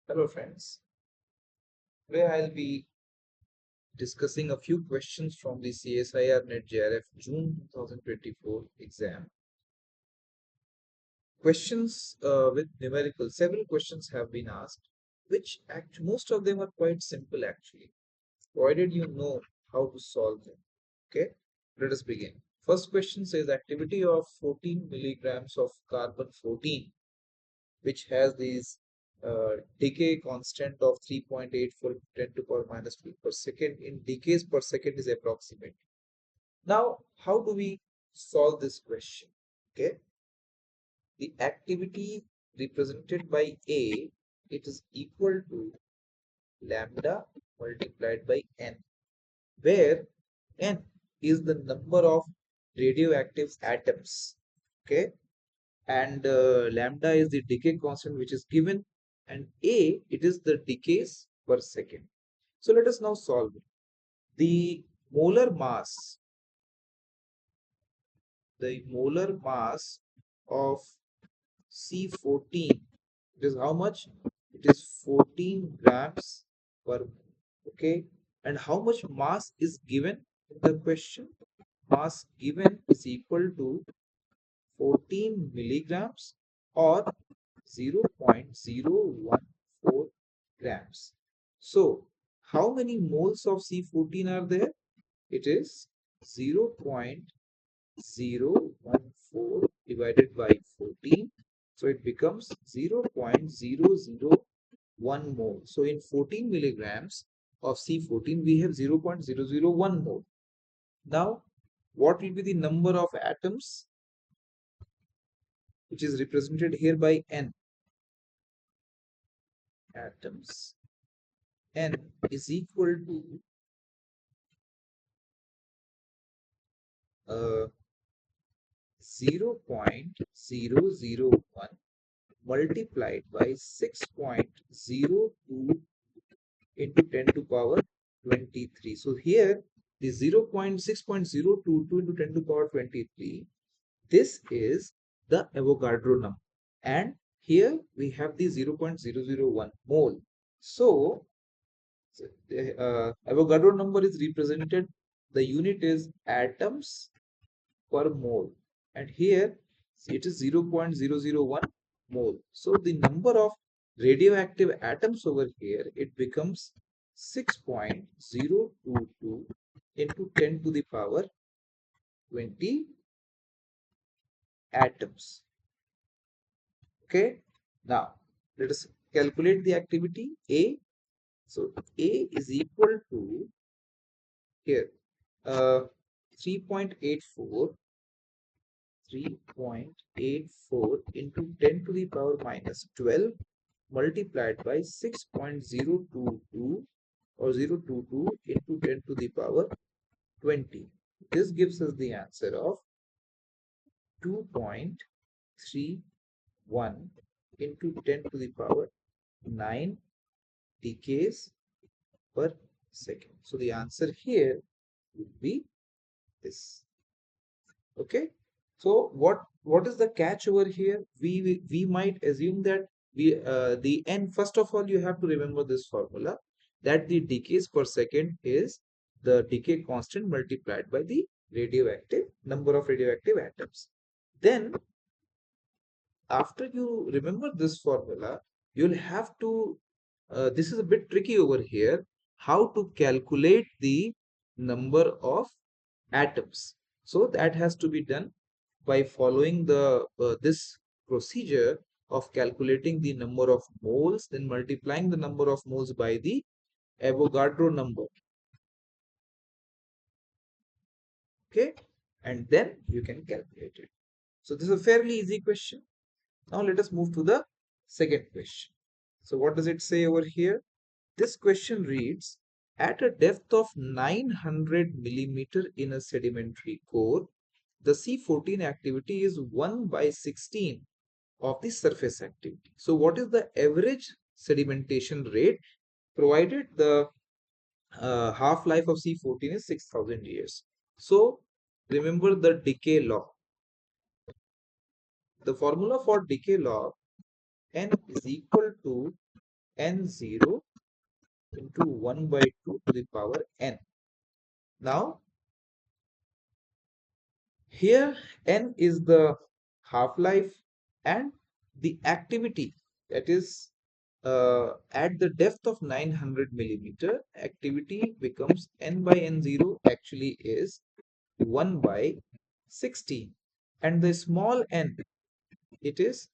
Hello friends, today I'll be discussing a few questions from the CSIR Net JRF June 2024 exam. Questions with numerical. Several questions have been asked, which most of them are quite simple actually, provided you know how to solve them. Okay, let us begin. First question says activity of 14 milligrams of carbon 14 which has these decay constant of 3.84 10 to power minus 2 per second in decays per second is approximate. Now, how do we solve this question? Okay, the activity represented by A, it is equal to lambda multiplied by n, where n is the number of radioactive atoms. Okay, and lambda is the decay constant which is given, and A, it is the decays per second. So let us now solve it. The molar mass, of C14, it is how much? It is 14 grams per mole. Okay, and how much mass is given in the question? Mass given is equal to 14 milligrams or 0.014 grams. So, how many moles of C14 are there? It is 0.014 divided by 14. So, it becomes 0.001 mole. So, in 14 milligrams of C14, we have 0.001 mole. Now, what will be the number of atoms, which is represented here by N? Atoms. N is equal to 0.001 multiplied by 6.02 into 10 to power 23. So here the 0.6.022 into 10 to power 23, this is the Avogadro number, and here we have the 0.001 mole. So Avogadro number is represented, the unit is atoms per mole, and here it is 0.001 mole. So the number of radioactive atoms over here, it becomes 6.022 into 10 to the power 20 atoms. Okay, now let us calculate the activity A. So A is equal to here 3.84 into 10 to the power minus 12 multiplied by 6.022 or 022 into 10 to the power 20. This gives us the answer of 2.31 into 10 to the power 9 decays per second. So the answer here would be this. Okay, so what is the catch over here? We might assume that the n, first of all you have to remember this formula, that the decays per second is the decay constant multiplied by the radioactive number of radioactive atoms. Then after you remember this formula, you'll have to this is a bit tricky over here, how to calculate the number of atoms. So that has to be done by following the this procedure of calculating the number of moles, then multiplying the number of moles by the Avogadro number. Okay, and then you can calculate it. So this is a fairly easy question. Now let us move to the second question. So what does it say over here? This question reads, at a depth of 900 millimeter in a sedimentary core, the C14 activity is 1 by 16 of the surface activity. So what is the average sedimentation rate, provided the half-life of C14 is 6000 years? So remember the decay law. The formula for decay law, N is equal to n0 into 1 by 2 to the power n. Now, here n is the half-life and the activity, that is at the depth of 900 millimeter, activity becomes n by n0 actually is 1 by 16, and the small n, it is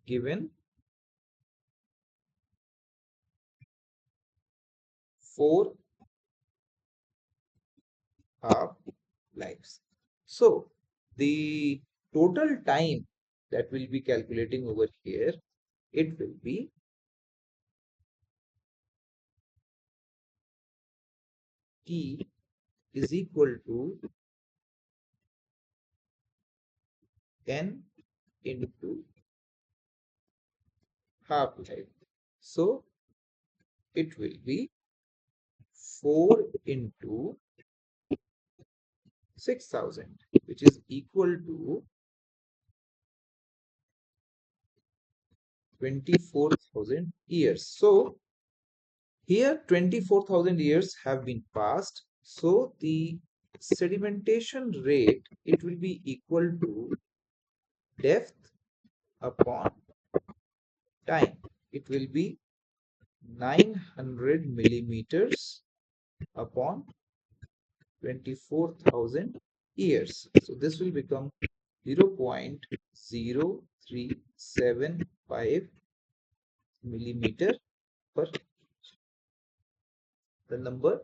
given 4 half lives. So the total time that we'll be calculating over here, it will be t is equal to n into half life. So it will be 4 into 6000, which is equal to 24,000 years. So here 24,000 years have been passed. So the sedimentation rate, it will be equal to depth upon time. It will be 900 millimeters upon 24,000 years. So this will become 0.0375 millimeter per. The number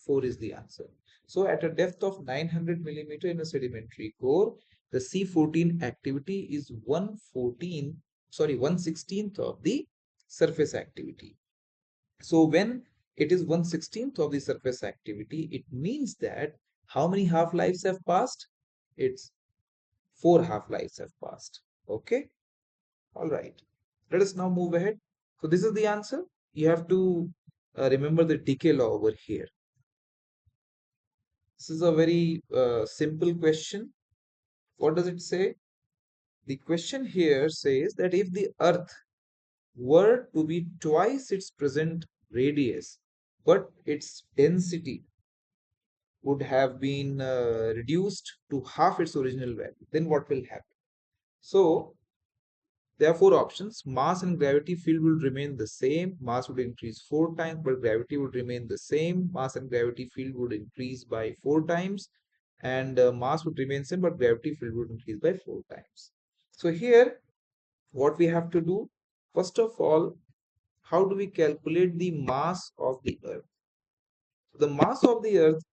4 is the answer. So at a depth of 900 millimeter in a sedimentary core, the C14 activity is 1/16th of the surface activity. So when it is 1/16th of the surface activity, it means that how many half-lives have passed? It's 4 half-lives have passed. Okay. All right. Let us now move ahead. So this is the answer. You have to remember the decay law over here. This is a very simple question. What does it say? The question here says that if the Earth were to be twice its present radius, but its density would have been reduced to half its original value, then what will happen? So there are 4 options. Mass and gravity field will remain the same. Mass would increase 4 times, but gravity would remain the same. Mass and gravity field would increase by 4 times, and mass would remain same, but gravity field would increase by 4 times. So here, what we have to do, first of all, how do we calculate the mass of the Earth? The mass of the Earth,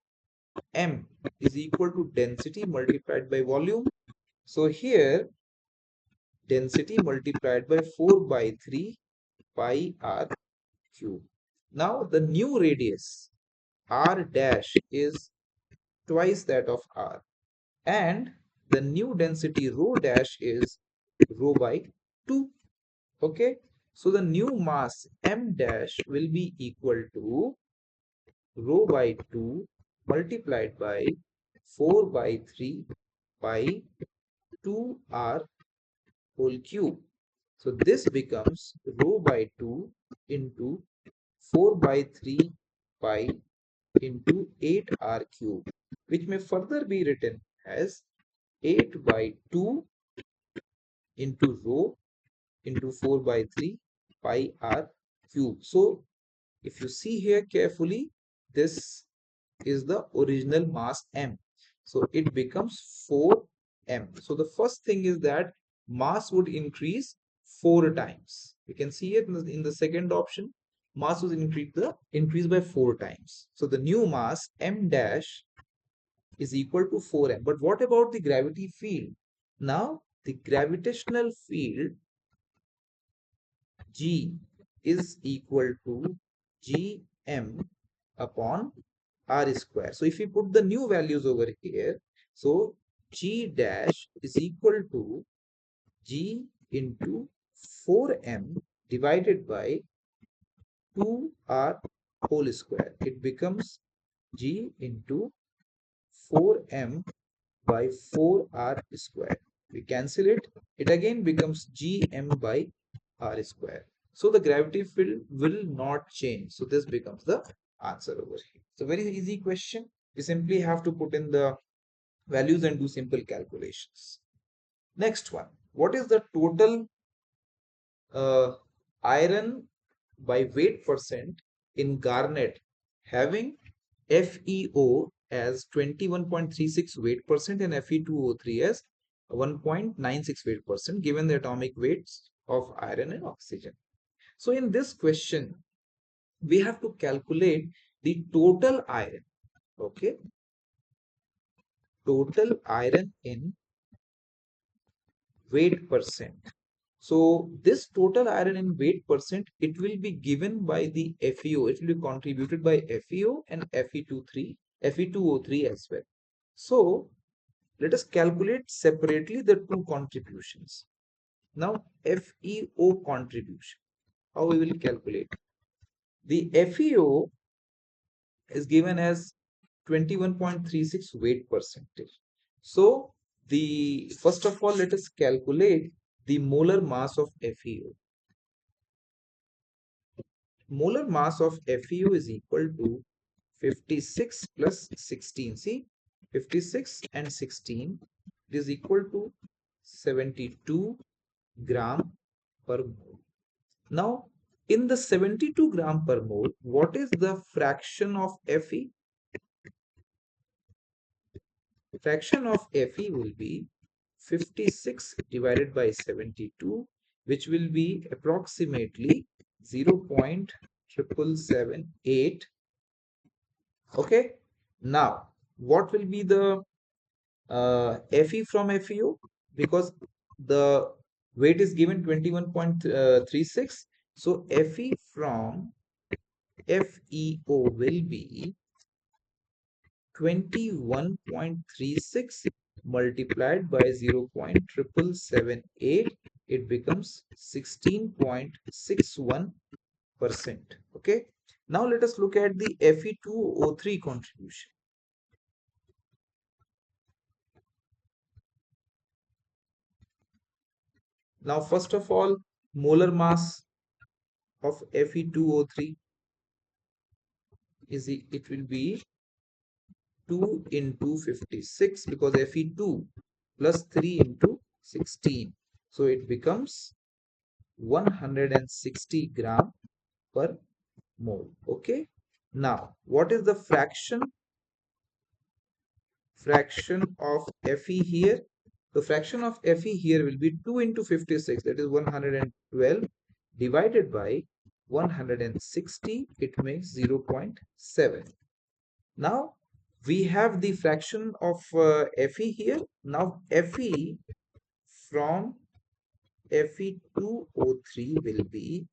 m, is equal to density multiplied by volume. So here, density multiplied by 4 by 3 pi r cube. Now the new radius r dash is twice that of r, and the new density rho dash is rho by 2. Okay, so the new mass m dash will be equal to rho by 2 multiplied by 4 by 3 pi 2r whole cube. So this becomes rho by 2 into 4 by 3 pi into 8r cube, which may further be written as 8 by 2 into rho into 4 by 3 pi r cube. So if you see here carefully, this is the original mass m. So it becomes 4m. So the first thing is that mass would increase 4 times. You can see it in the second option. Mass was increased by 4 times. So the new mass m dash is equal to 4m. But what about the gravity field? Now the gravitational field G is equal to Gm upon r square. So if we put the new values over here, so G dash is equal to G into 4m divided by 2r whole square. It becomes G into 4m by 4r square. We cancel it. It again becomes Gm by r square. So the gravity field will not change. So this becomes the answer over here. So very easy question. We simply have to put in the values and do simple calculations. Next one. What is the total iron by weight percent in garnet having FeO as 21.36 weight percent and Fe2O3 as 1.96 weight percent given the atomic weights of iron and oxygen. So in this question, we have to calculate the total iron, okay? Total iron in weight percent. So this total iron in weight percent, it will be given by the FeO. It will be contributed by FeO and Fe2O3 as well. So let us calculate separately the two contributions. Now FeO contribution, how we will calculate? The FeO is given as 21.36 weight percentage. So the first of all, let us calculate the molar mass of FeO. Molar mass of FeO is equal to 56 plus 16. See, 56 and 16 is equal to 72 gram per mole. Now, in the 72 gram per mole, what is the fraction of Fe? Fraction of Fe will be 56 divided by 72, which will be approximately 0.7778. Okay. Now, what will be the Fe from FeO? Because the weight is given 21.36. So Fe from FeO will be 21.36 multiplied by 0.7778. It becomes 16.61%. Okay. Now let us look at the Fe2O3 contribution. Now, first of all, molar mass of Fe2O3 it will be 2 into 56 because Fe2 plus 3 into 16. So it becomes 160 gram per mole. Okay. Now, what is the fraction of Fe here? The fraction of Fe here will be 2 into 56, that is 112 divided by 160, it makes 0.7. Now we have the fraction of Fe here. Now Fe from Fe2O3 will be,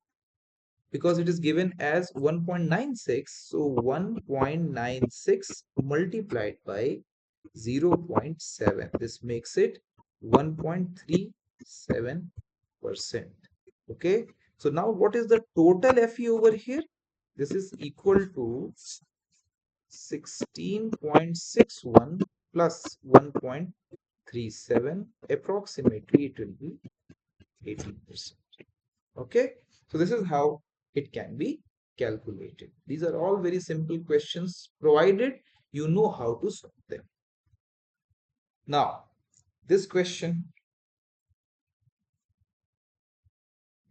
because it is given as 1.96, so 1.96 multiplied by 0.7, this makes it 1.37%. Okay, so now what is the total Fe over here? This is equal to 16.61 plus 1.37, approximately it will be 18%. Okay, so this is how it can be calculated. These are all very simple questions, provided you know how to solve them. Now, this question,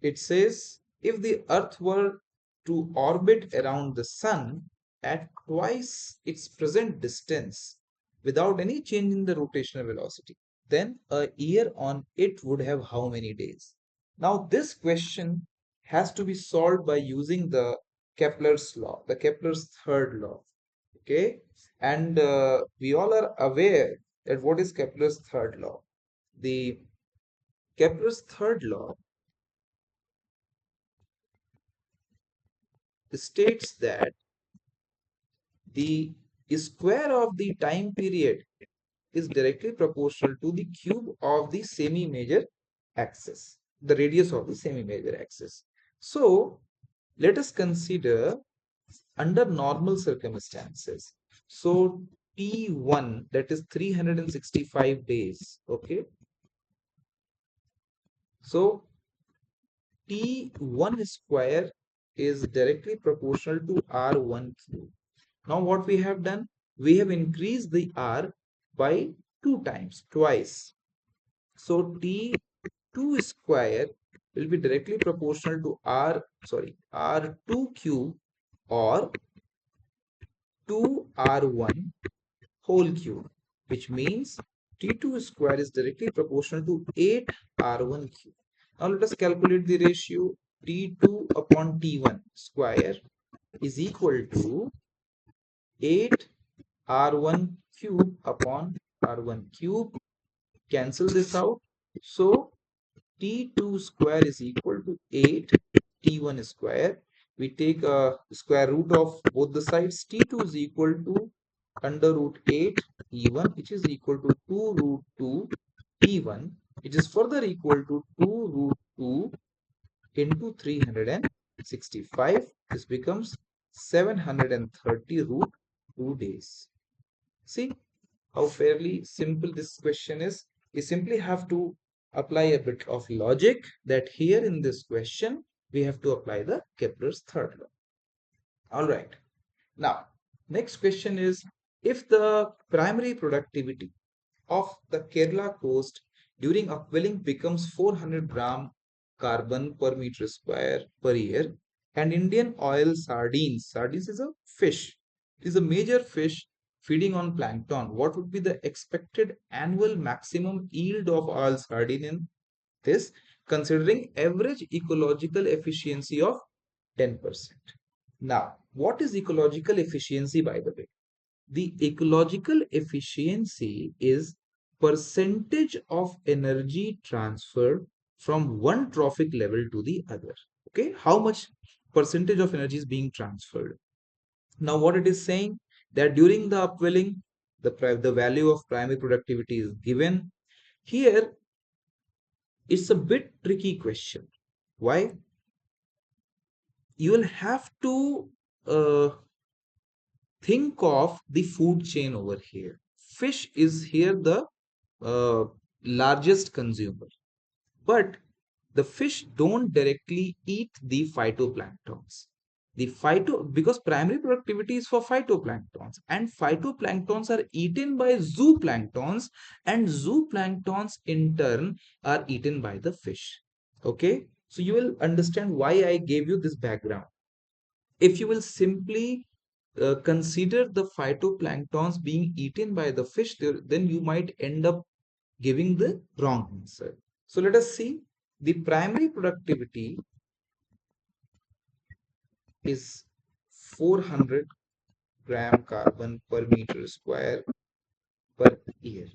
it says, if the Earth were to orbit around the Sun at twice its present distance without any change in the rotational velocity, then a year on it would have how many days? Now, this question has to be solved by using the Kepler's law, the Kepler's third law. Okay, and we all are aware that what is Kepler's third law? The Kepler's third law states that the square of the time period is directly proportional to the cube of the semi-major axis, the radius of the semi-major axis. So let us consider under normal circumstances. So T1, that is 365 days. Okay. So T1 square is directly proportional to R1 cube. Now what we have done, we have increased the R by 2 times, twice. So T2 square will be directly proportional to R2 cube or 2R1 whole cube, which means T2 square is directly proportional to 8R1 cube. Now let us calculate the ratio. T2 upon T1 square is equal to 8R1 cube upon R1 cube. Cancel this out. So T2 square is equal to 8 T1 square. We take a square root of both the sides. T2 is equal to under root 8 T1, which is equal to 2 root 2 T1, which is further equal to 2 root 2 into 365. This becomes 730 root 2 days. See how fairly simple this question is. We simply have to apply a bit of logic that here in this question, we have to apply the Kepler's third law. All right. Now, next question is, if the primary productivity of the Kerala coast during upwelling becomes 400 gram carbon per meter square per year, and Indian oil sardines is a fish, is a major fish feeding on plankton, what would be the expected annual maximum yield of oil sardine in this, considering average ecological efficiency of 10%? Now, what is ecological efficiency, by the way? The ecological efficiency is percentage of energy transferred from one trophic level to the other. Okay, how much percentage of energy is being transferred? Now, what it is saying, that during the upwelling, the value of primary productivity is given. Here, it's a bit tricky question. Why? You will have to think of the food chain over here. Fish is here the uh, largest consumer, but the fish don't directly eat the phytoplanktons. The because primary productivity is for phytoplanktons, and phytoplanktons are eaten by zooplanktons, and zooplanktons in turn are eaten by the fish. Okay, so you will understand why I gave you this background. If you will simply consider the phytoplanktons being eaten by the fish, then you might end up giving the wrong answer. So let us see. The primary productivity is 400 gram carbon per meter square per year.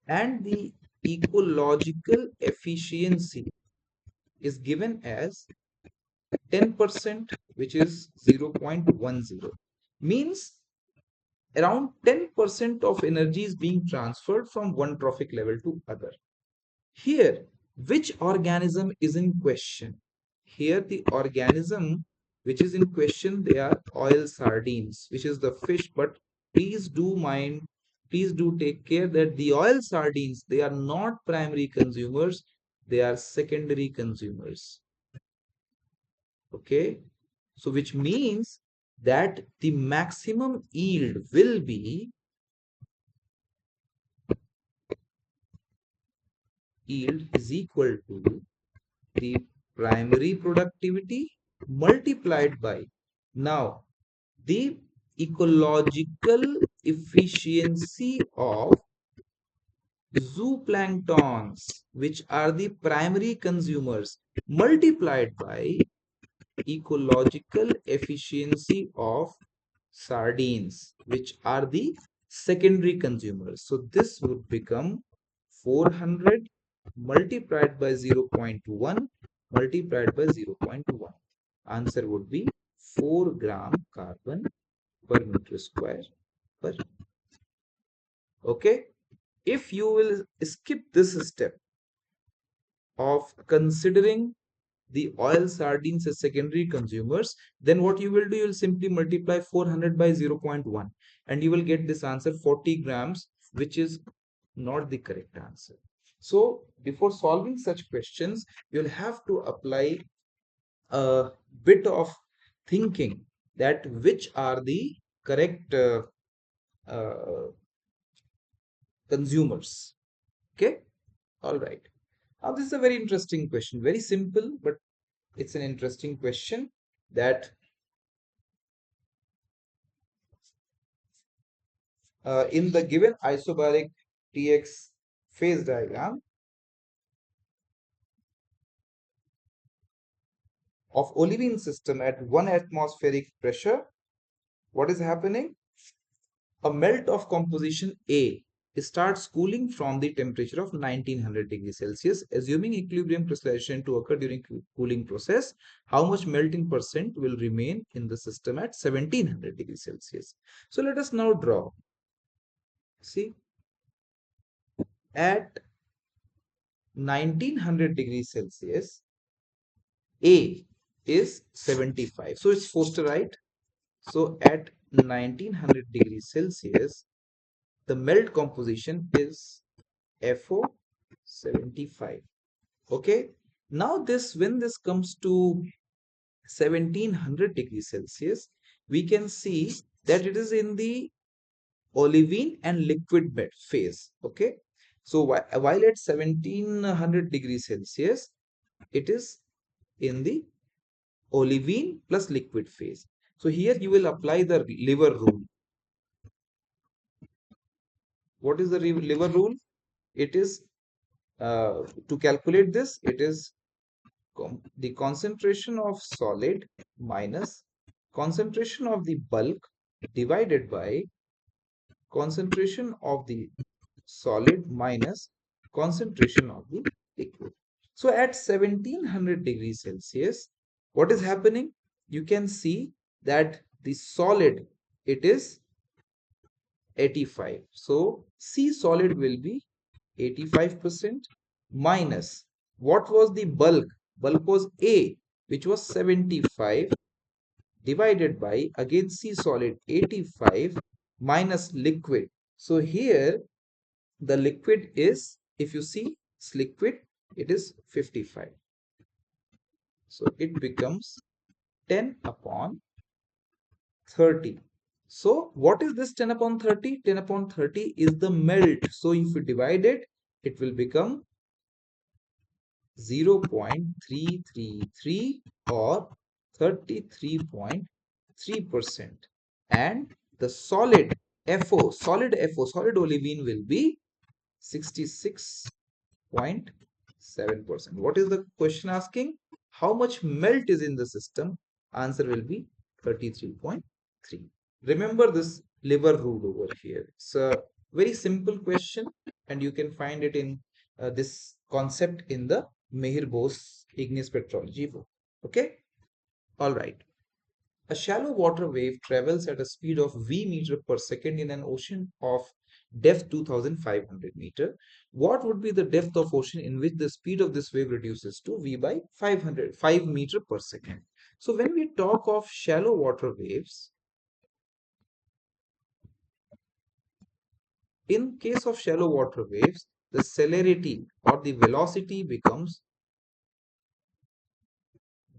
And the ecological efficiency is given as 10%, which is 0.10. Means around 10% of energy is being transferred from one trophic level to other. Here, which organism is in question? Here, the organism which is in question, they are oil sardines, which is the fish. But please do mind, please do take care that the oil sardines, they are not primary consumers, they are secondary consumers. Okay, so which means that the maximum yield will be is equal to the primary productivity multiplied by now the ecological efficiency of zooplanktons, which are the primary consumers, multiplied by ecological efficiency of sardines, which are the secondary consumers. So this would become 400 multiplied by 0.1 multiplied by 0.1. Answer would be 4 gram carbon per meter square per. Okay. If you will skip this step of considering the oil sardines as secondary consumers, then what you will do, you will simply multiply 400 by 0.1 and you will get this answer 40 grams, which is not the correct answer. So before solving such questions, you'll have to apply a bit of thinking that which are the correct uh, consumers. Okay, all right. Now this is a very interesting question. Very simple, but it's an interesting question that in the given isobaric Tx phase diagram of olivine system at 1 atmospheric pressure, what is happening? A melt of composition A starts cooling from the temperature of 1900 degrees Celsius, assuming equilibrium crystallization to occur during cooling process. How much melting percent will remain in the system at 1700 degrees Celsius? So let us now draw. See, at 1900 degrees Celsius, A is 75. So it's Fosterite. So at 1900 degrees Celsius, the melt composition is FO 75. Okay. Now this, when this comes to 1700 degrees Celsius, we can see that it is in the olivine and liquid bed phase. Okay. So while at 1700 degrees Celsius, it is in the olivine plus liquid phase. So here you will apply the lever rule. What is the lever rule? It is to calculate this, it is the concentration of solid minus concentration of the bulk divided by concentration of the solid minus concentration of the liquid. So at 1700 degrees Celsius, what is happening? You can see that the solid, it is 85. So C solid will be 85% minus what was the bulk? Bulk was A, which was 75 divided by again C solid 85 minus liquid. So here the liquid is, if you see it's liquid, it is 55. So it becomes 10 upon 30. So what is this 10 upon 30? 10 upon 30 is the melt. So if you divide it, it will become 0.333 or 33.3%. And the solid FO, solid FO, solid olivine will be 66.7%. What is the question asking? How much melt is in the system? Answer will be 33.3. Remember this lever rule over here. It's a very simple question and you can find it in this concept in the Meher-Bose igneous petrology book. Okay? All right. A shallow water wave travels at a speed of v meter per second in an ocean of depth 2500 meter. What would be the depth of ocean in which the speed of this wave reduces to v by 5 meter per second? So when we talk of shallow water waves, in case of shallow water waves, the celerity or the velocity becomes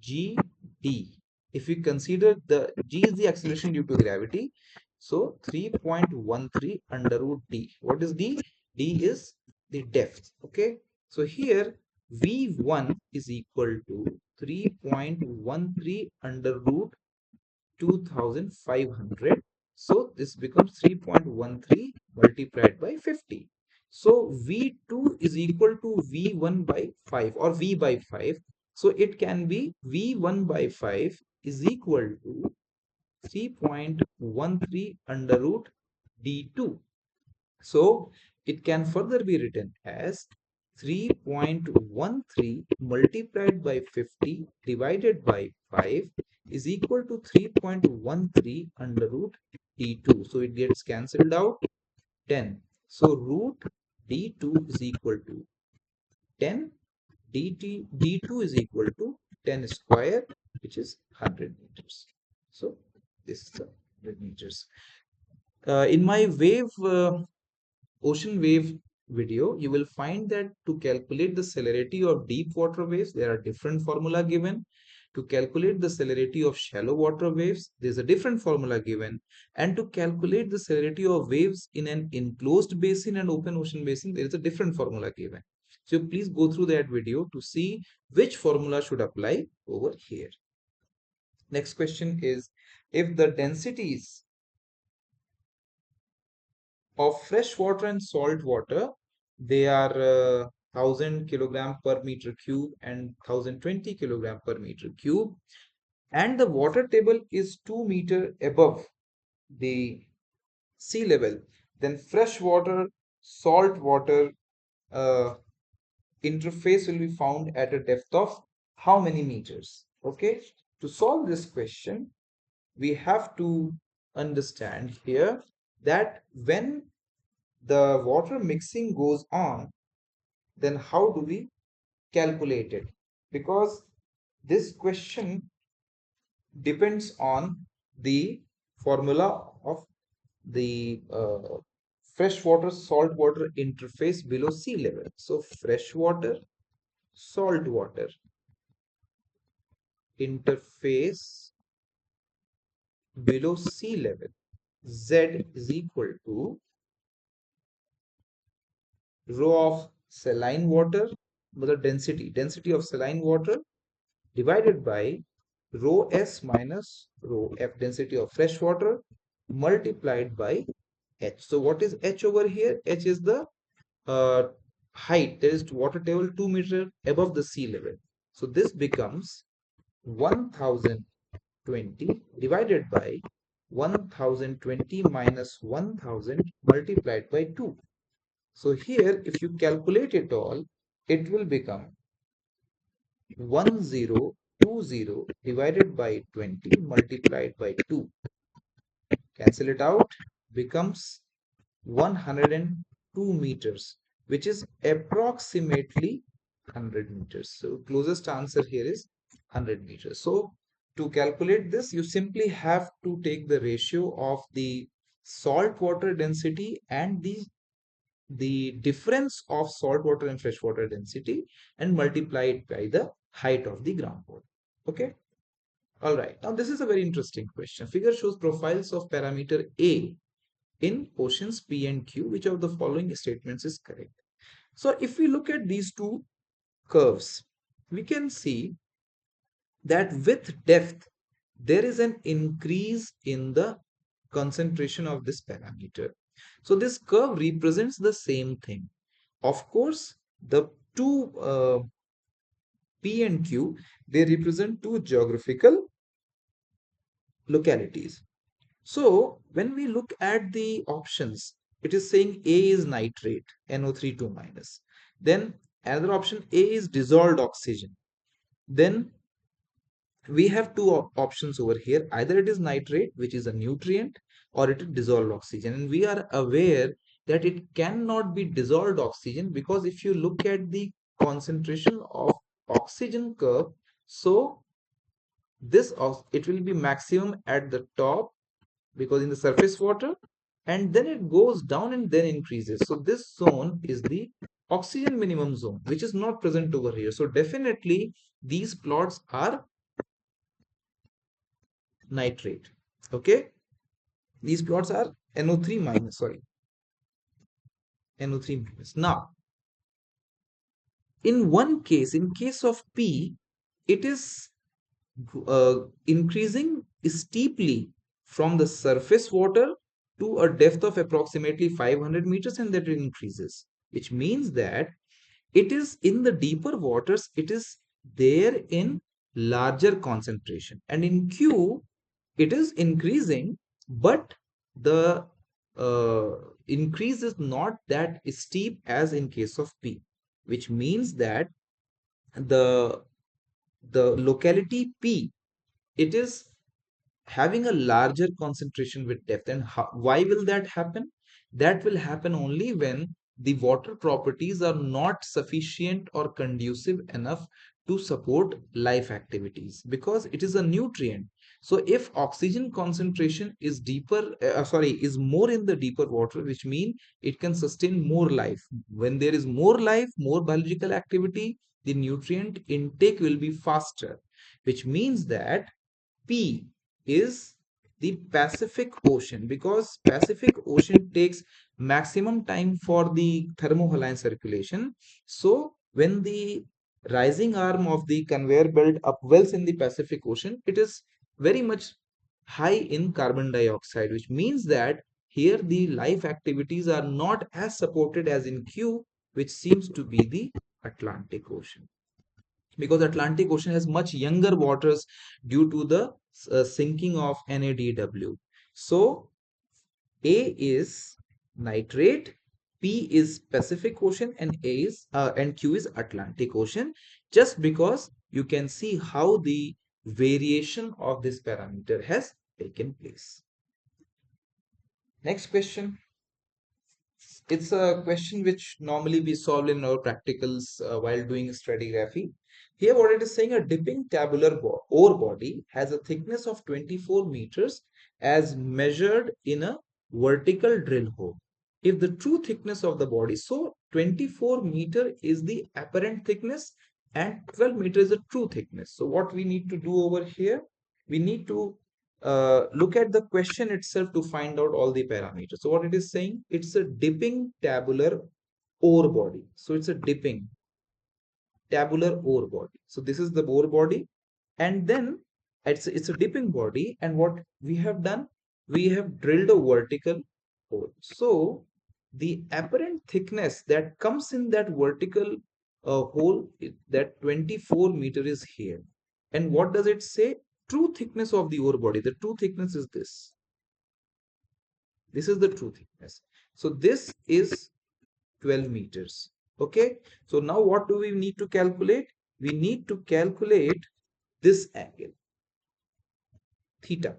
gd. If we consider the g is the acceleration due to gravity, so 3.13 under root d. What is d? D is the depth. Okay, so here v1 is equal to 3.13 under root 2500. So this becomes 3.13 multiplied by 50. So V2 is equal to V1 by 5 or V by 5. So it can be V1 by 5 is equal to 3.13 under root D2. So it can further be written as 3.13 multiplied by 50 divided by 5 is equal to 3.13 under root D2. So it gets cancelled out 10. So root D2 is equal to 10. D2 is equal to 10 square, which is 100 meters. So this is the 100 meters. In my wave ocean wave video, you will find that to calculate the celerity of deep water waves, there are different formula given. To calculate the celerity of shallow water waves, there's a different formula given. And to calculate the celerity of waves in an enclosed basin and open ocean basin, there is a different formula given. So please go through that video to see which formula should apply over here. Next question is, if the densities of fresh water and salt water, they are 1000 kilogram per meter cube and 1020 kilogram per meter cube, and the water table is 2 meter above the sea level, then fresh water salt water uh, interface will be found at a depth of how many meters? Okay, to solve this question, we have to understand here that when the water mixing goes on, then how do we calculate it? Because this question depends on the formula of the freshwater saltwater interface below sea level. So freshwater saltwater interface below sea level, Z is equal to rho of saline water, the density of saline water divided by rho S minus rho F, density of fresh water, multiplied by H. So what is H over here? H is the height, there is water table 2 meter above the sea level. So this becomes 1020 divided by 1020 minus 1000 multiplied by 2. So here, if you calculate it all, it will become 1020 divided by 20 multiplied by 2. Cancel it out, becomes 102 meters, which is approximately 100 meters. So closest answer here is 100 meters. So to calculate this, you simply have to take the ratio of the salt water density and the difference of saltwater and freshwater density and multiply it by the height of the groundwater. Okay. All right. Now this is a very interesting question. Figure shows profiles of parameter A in oceans P and Q. Which of the following statements is correct? So if we look at these two curves, we can see that with depth, there is an increase in the concentration of this parameter. So this curve represents the same thing. Of course, the two P and Q, they represent two geographical localities. So when we look at the options, it is saying A is nitrate, NO3 2 minus. Then another option, A is dissolved oxygen. Then we have two options over here. Either it is nitrate, which is a nutrient, or it is dissolved oxygen. And we are aware that it cannot be dissolved oxygen, because if you look at the concentration of oxygen curve, so this it will be maximum at the top, because in the surface water, and then it goes down and then increases. So this zone is the oxygen minimum zone, which is not present over here. So definitely these plots are nitrate. Okay, these plots are NO3 minus, sorry, NO3 minus. Now in one case, in case of P, it is increasing steeply from the surface water to a depth of approximately 500 meters, and that it increases, which means that it is in the deeper waters, it is there in larger concentration, and in Q it is increasing, but the uh, increase is not that steep as in case of P, which means that the locality P, it is having a larger concentration with depth. And why will that happen? That will happen only when the water properties are not sufficient or conducive enough to support life activities because it is a nutrient. So if oxygen concentration is is more in the deeper water, which means it can sustain more life. When there is more life, more biological activity, the nutrient intake will be faster, which means that P is the Pacific Ocean, because Pacific Ocean takes maximum time for the thermohaline circulation. So when the rising arm of the conveyor belt upwells in the Pacific Ocean, it is very much high in carbon dioxide, which means that here the life activities are not as supported as in Q, which seems to be the Atlantic Ocean, because Atlantic Ocean has much younger waters due to the sinking of NADW. So A is nitrate, P is Pacific Ocean, and and Q is Atlantic Ocean. Just because you can see how the variation of this parameter has taken place. Next question. It's a question which normally we solve in our practicals while doing stratigraphy. Here what it is saying, a dipping tabular ore body has a thickness of 24 meters as measured in a vertical drill hole. If the true thickness of the body, so 24 meter is the apparent thickness and 12 meter is the true thickness. So what we need to do over here, we need to look at the question itself to find out all the parameters. So what it is saying, it's a dipping tabular ore body. So it's a dipping tabular ore body. So this is the ore body, and then it's a dipping body, and what we have done, we have drilled a vertical hole. So the apparent thickness that comes in that vertical hole, that 24 meter is here. And what does it say? True thickness of the ore body, the true thickness is this is the true thickness. So this is 12 meters. Okay, so now what do we need to calculate? We need to calculate this angle theta.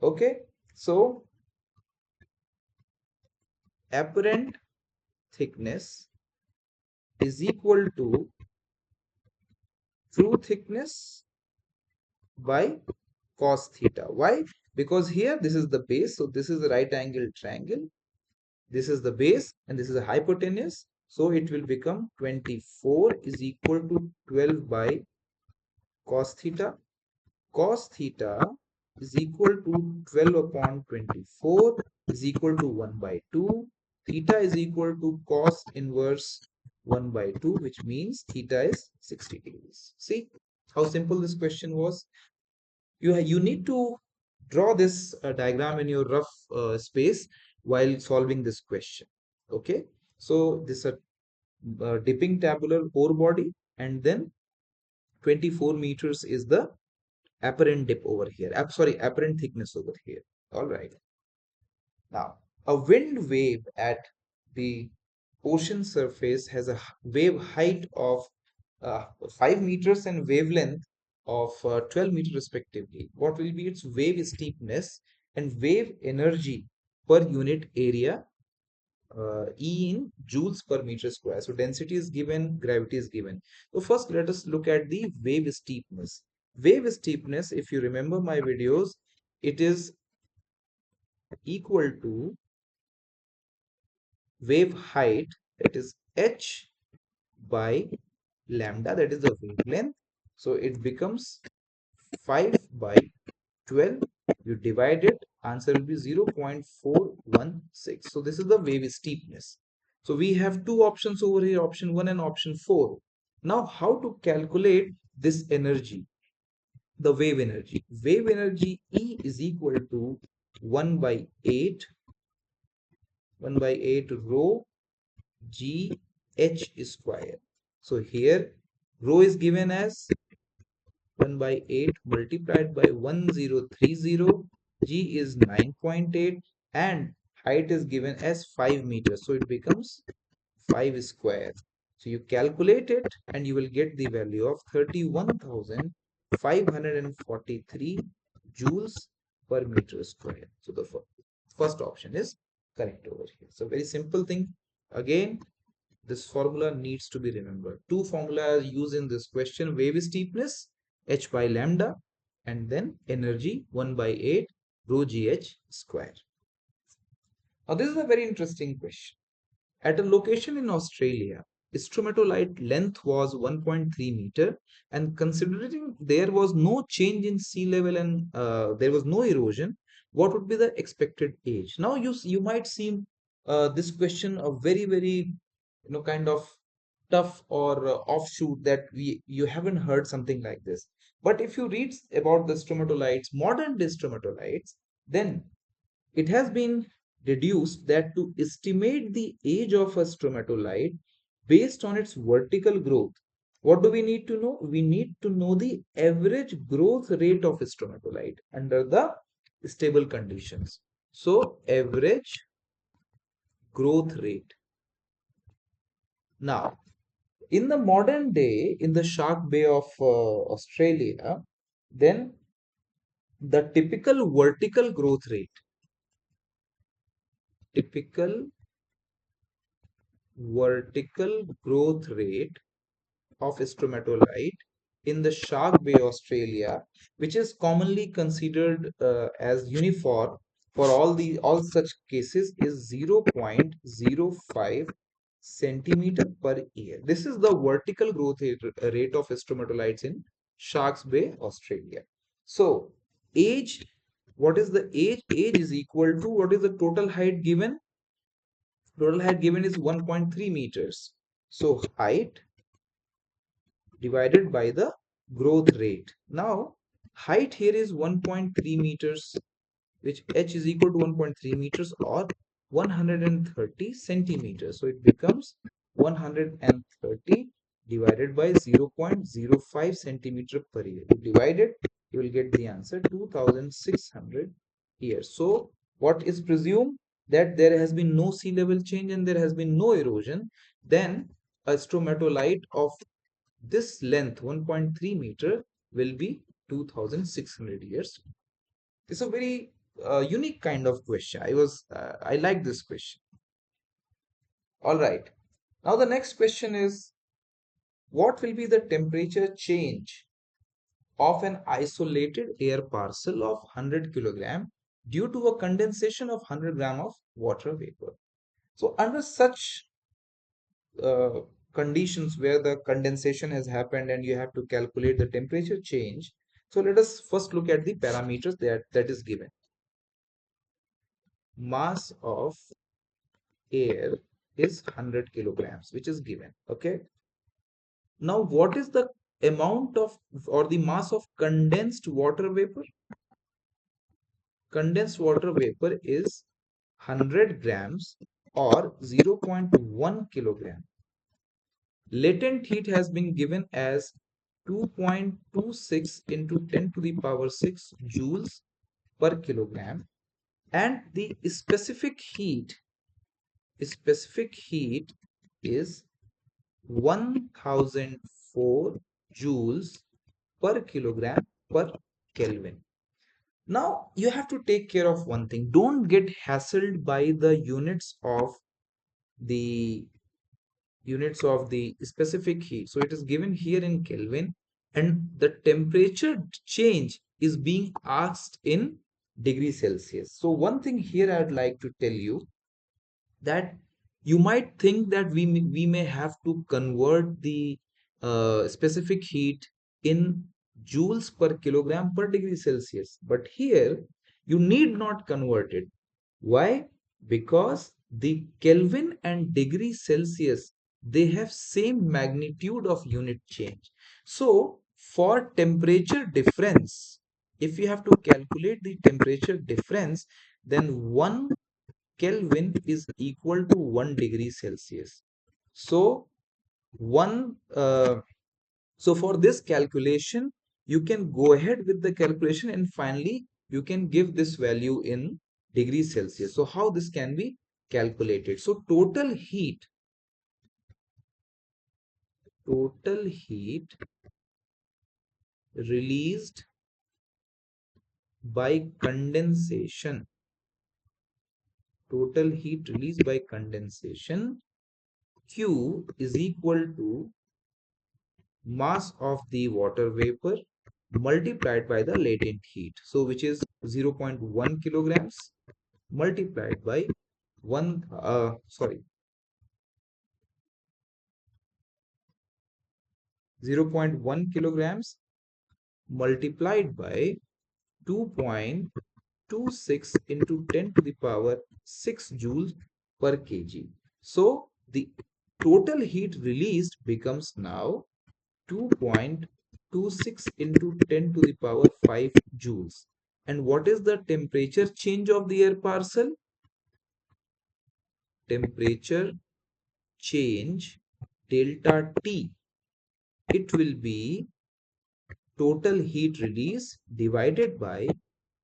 Okay, so apparent thickness is equal to true thickness by cos theta. Why? Because here this is the base, so this is the right angle triangle, this is the base, and this is a hypotenuse. So it will become 24 is equal to 12 by cos theta. Cos theta is equal to 12 upon 24 is equal to 1 by 2. Theta is equal to cos inverse 1 by 2, which means theta is 60 degrees. See how simple this question was? You need to draw this diagram in your rough space while solving this question. Okay, so this is a dipping tabular ore body, and then 24 meters is the apparent dip over here. Apparent thickness over here. All right. Now, a wind wave at the ocean surface has a wave height of 5 meters and wavelength of 12 meters respectively. What will be its wave steepness and wave energy per unit area, E in joules per meter square? So density is given, gravity is given. So first let us look at the wave steepness. Wave steepness, if you remember my videos, it is equal to wave height, that is h by lambda, that is the wavelength. So it becomes 5 by 12. You divide it, answer will be 0.416. So this is the wave steepness. So we have two options over here, option 1 and option 4. Now how to calculate this energy, the wave energy? Wave energy E is equal to 1 by 8 rho g h square. So here rho is given as 1 by 8 multiplied by 1030, g is 9.8, and height is given as 5 meters. So it becomes 5 square. So you calculate it and you will get the value of 31,543 joules per meter square. So the first option is correct over here. So very simple thing. Again, This formula needs to be remembered. Two formulas used in this question: wave steepness, h by lambda, and then energy 1 by 8 rho gh square. Now this is a very interesting question. At a location in Australia, stromatolite length was 1.3 meter, and considering there was no change in sea level and there was no erosion, what would be the expected age? Now you might seem this question a very kind of tough or offshoot that you haven't heard something like this. But if you read about the stromatolites, modern day stromatolites, then it has been deduced that to estimate the age of a stromatolite based on its vertical growth, what do we need to know? We need to know the average growth rate of a stromatolite under the stable conditions. So, average growth rate. Now, in the modern day, in the Shark Bay of Australia, then the typical vertical growth rate of stromatolite in the Shark Bay, Australia, which is commonly considered as uniform for all such cases, is 0.05 centimeter per year. This is the vertical growth rate of stromatolites in Sharks Bay, Australia. So, age, what is the age? Age is equal to, what is the total height given? Total height given is 1.3 meters. So, height divided by the growth rate. Now, height here is 1.3 meters, which h is equal to 1.3 meters or 130 centimeters. So it becomes 130 divided by 0.05 centimeter per year. You divide it, you will get the answer 2600 years. So what is presumed? That there has been no sea level change and there has been no erosion. Then a stromatolite of this length 1.3 meter will be 2600 years. It's a very unique kind of question. I like this question. All right. Now the next question is, what will be the temperature change of an isolated air parcel of 100 kilogram due to a condensation of 100 gram of water vapor? So under such uh, conditions where the condensation has happened and you have to calculate the temperature change, so let us first look at the parameters that is given. Mass of air is 100 kilograms, which is given. Okay. Now, what is the amount of or the mass of condensed water vapor? Condensed water vapor is 100 grams or 0.1 kilogram. Latent heat has been given as 2.26 into 10 to the power 6 joules per kilogram, and the specific heat is 1004 joules per kilogram per Kelvin. Now you have to take care of one thing. Don't get hassled by the the units of the specific heat. So it is given here in Kelvin, and the temperature change is being asked in degrees Celsius. So one thing here I'd like to tell you, that you might think that we may have to convert the specific heat in joules per kilogram per degree Celsius. But here you need not convert it. Why? Because the Kelvin and degree Celsius, they have same magnitude of unit change. So for temperature difference, if you have to calculate the temperature difference, then 1 Kelvin is equal to 1 degree Celsius. So one so for this calculation, you can go ahead with the calculation and finally you can give this value in degrees Celsius. So how this can be calculated? So total heat released by condensation, total heat released by condensation Q is equal to mass of the water vapor multiplied by the latent heat. So which is 0.1 kilograms multiplied by 0.1 kilograms multiplied by 2.26 into 10 to the power 6 joules per kg. So the total heat released becomes now 2.26 into 10 to the power 5 joules. And what is the temperature change of the air parcel? Temperature change delta T. It will be total heat release divided by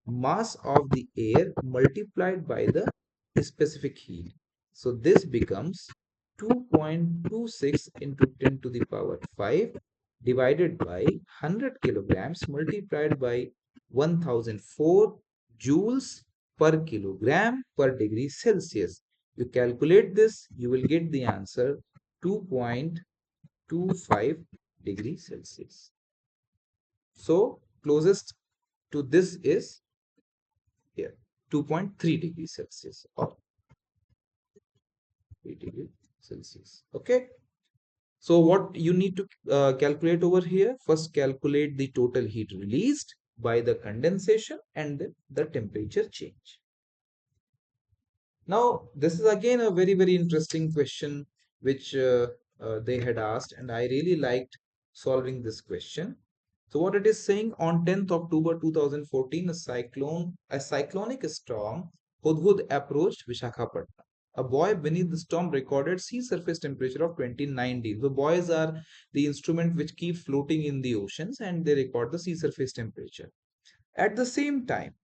mass of the air multiplied by the specific heat. So this becomes 2.26 into 10 to the power 5 divided by 100 kilograms multiplied by 1004 joules per kilogram per degree Celsius. You calculate this, you will get the answer 2.25 degrees Celsius. So closest to this is here 2.3 degrees Celsius or 3 degrees Celsius. Okay. So what you need to calculate over here, first calculate the total heat released by the condensation and then the temperature change. Now, this is again a very interesting question which they had asked, and I really liked solving this question. So what it is saying, on 10th October 2014, a cyclonic storm Hudhud approached Vishakhapatnam. A buoy beneath the storm recorded sea surface temperature of 29 degrees. The buoys are the instrument which keep floating in the oceans and they record the sea surface temperature. At the same time,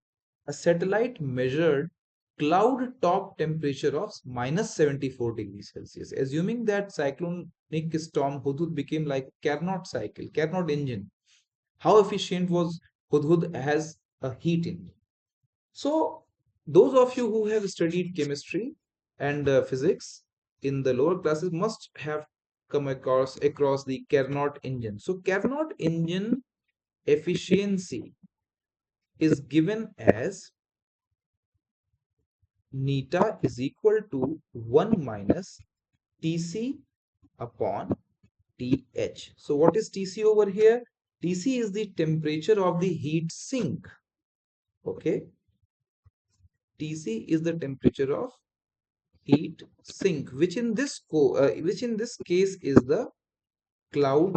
a satellite measured cloud top temperature of minus 74 degrees Celsius. Assuming that cyclonic storm Hudhud became like Carnot engine. How efficient was Hudhud as a heat engine? So, those of you who have studied chemistry and physics in the lower classes must have come across the Carnot engine. So, Carnot engine efficiency is given as neta is equal to 1 minus Tc upon Th. So what is Tc over here? Tc is the temperature of the heat sink. Okay. Tc is the temperature of heat sink, which in this case is the cloud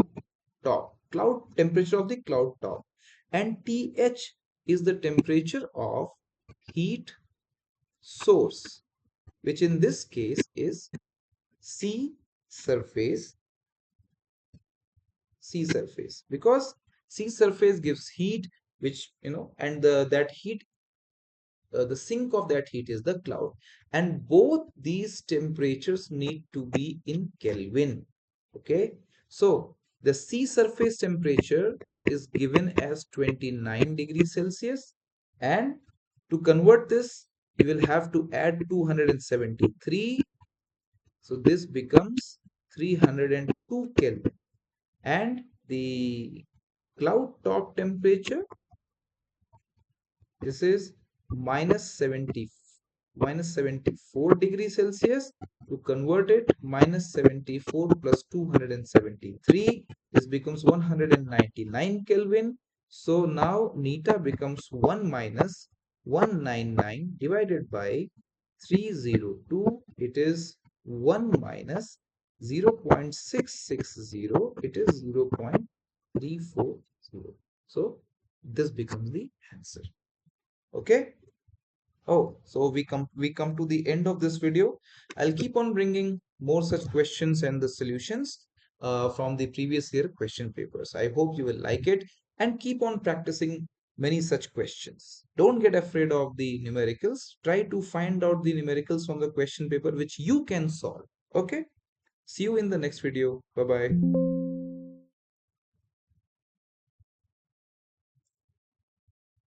temperature of the cloud top, and Th is the temperature of heat source, which in this case is sea surface because sea surface gives heat, which and that heat, the sink of that heat is the cloud, and both these temperatures need to be in Kelvin. Okay, so the sea surface temperature is given as 29 degrees Celsius, and to convert this you will have to add 273. So this becomes 302 Kelvin, and the cloud top temperature, this is minus 74 degrees Celsius. To convert it, minus 74 plus 273, this becomes 199 Kelvin. So now neta becomes 1 minus 199 divided by 302. It is 1 minus 0.660. It is 0.340. So this becomes the answer. Okay. Oh, so we come to the end of this video. I'll keep on bringing more such questions and the solutions from the previous year question papers. I hope you will like it and keep on practicing many such questions. Don't get afraid of the numericals. Try to find out the numericals from the question paper which you can solve. Okay. See you in the next video. Bye bye.